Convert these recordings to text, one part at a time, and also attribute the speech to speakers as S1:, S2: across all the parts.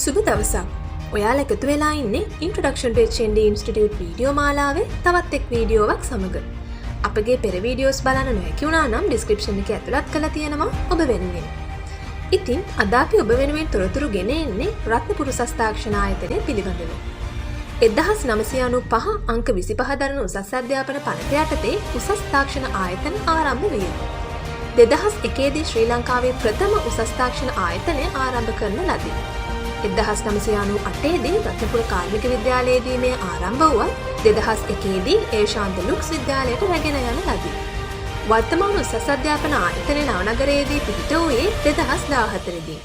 S1: සුබ දවසක්. ඔයාලා එකතු වෙලා ඉන්නේ Introduction to HND Institute video මාලාවේ තවත් එක් වීඩියෝවක් සමග. අපගේ පෙර වීඩියෝස් බලන්න නොහැකි වුණා නම් description එකේ ඇතුළත් කරලා තියෙනවා ඔබ වෙනුවෙන්. ඉතින් අද අපි ඔබ වෙනුවෙන් තොරතුරු ගෙන එන්නේ රත්නපුර උසස් තාක්ෂණ ආයතනය පිළිබඳව. 1995 අංක 25 දරන උසස් අධ්‍යාපන පනත යටතේ උසස් තාක්ෂණ ආයතන ආරම්භ විය. 2001 දී ශ්‍රී ලංකාවේ ප්‍රථම උසස් තාක්ෂණ ආයතනය ආරම්භ කරන ලදී. 1998 දී රත්නපුර කාර්මික විද්‍යාලයේදී මේ ආරම්භ වුවත් 2001 දී ඒෂාන්ත ලුක්ස් විද්‍යාලයට රැගෙන යන ලදී. වර්තමාන උසස් අධ්‍යාපන ආයතනයේ නවනගරයේදී පිහිට වූයේ 2014 දී.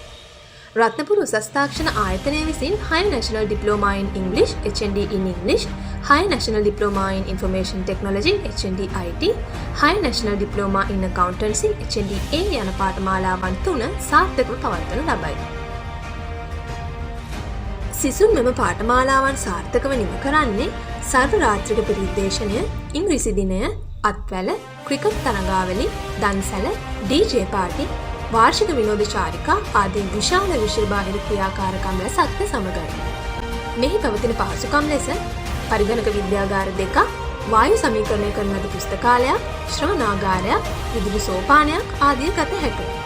S1: රත්නපුර උසස් තාක්ෂණ ආයතනය විසින් High National Diploma in English HND in English, High National Diploma in Information Technology HND IT, High National Diploma in Accountancy HND A යන පාඨමාලාවන් 3 සාර්ථකව පවත්වනු ලබයි. සිසුන් මෙම පාඨමාලාවන් සාර්ථකව නිම කරන්නේ සර්ව රාත්‍රික පරිදේශනය, ඉංග්‍රීසි දිනය, අත්වැල, ක්‍රිකට් තරගාවලි, දන්සැල, DJ පාටි, වාර්ෂික විනෝද චාරිකා ආදී විශාල විෂය බාහිර ක්‍රියාකාරකම් රැසක් සමගයි. මෙහි පවතින පහසුකම් ලෙස පරිගණක විද්‍යාගාර 2ක්, වායු සමීකරණය කරන ලද පුස්තකාලයක්, ශ්‍රවණාගාරයක්, විදුලි සෝපානයක් ආදී ගත හැකියි.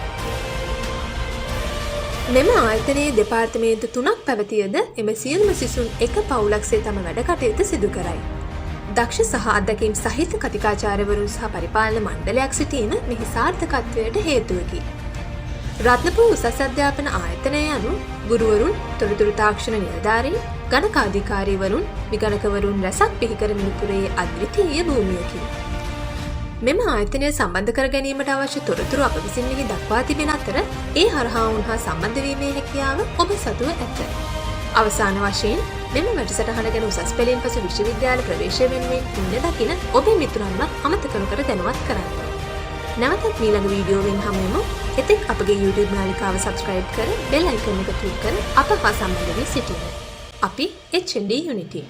S1: මෙම ආයතනයේ දෙපාර්තමේන්තු 3ක් පැවතියද එම සියලුම සිසුන් එක පවුලක්සේ තම වැඩ කටයුතු සිදු කරයි. දක්ෂ සහ අත්දැකීම් සහිත කතිකාචාර්යවරුන් සහ පරිපාලන මණ්ඩලයක් සිටීම මෙහි සාර්ථකත්වයට හේතුවකි. රත්නපුර උසස් අධ්‍යාපන ආයතනය යනු ගුරුවරුන්, තොරතුරු තාක්ෂණ නිලධාරීන්, ගණකාධිකාරීවරුන්, විගණකවරුන් රැසක් පිහිකරමින් පුරේ අද්විතීය භූමියකි. මෙම ආයතනය සම්බන්ධ කර ගැනීමට අවශ්‍ය තොරතුරු අප විසින් මෙහි දක්වා තිබෙන අතර ඒ හරහා උන්හා සම්බන්ධ වීමේ හැකියාව ඔබ සතුව ඇත. අවසාන වශයෙන් මෙම වැඩසටහන ගැන උසස් පෙළෙන් පසු විශ්වවිද්‍යාල ප්‍රවේශය වෙනුවෙන් පුණ්‍ය දකින ඔබේ මිතුරන්වත් අමතක නොකර දැනුවත් කරන්න. නැවතත් ඊළඟ වීඩියෝවෙන් හමු වෙමු. එතෙක් අපගේ YouTube නාලිකාව subscribe කර bell icon එක click කර අප හා සම්බන්ධ වී සිටින්න. අපි HND Unity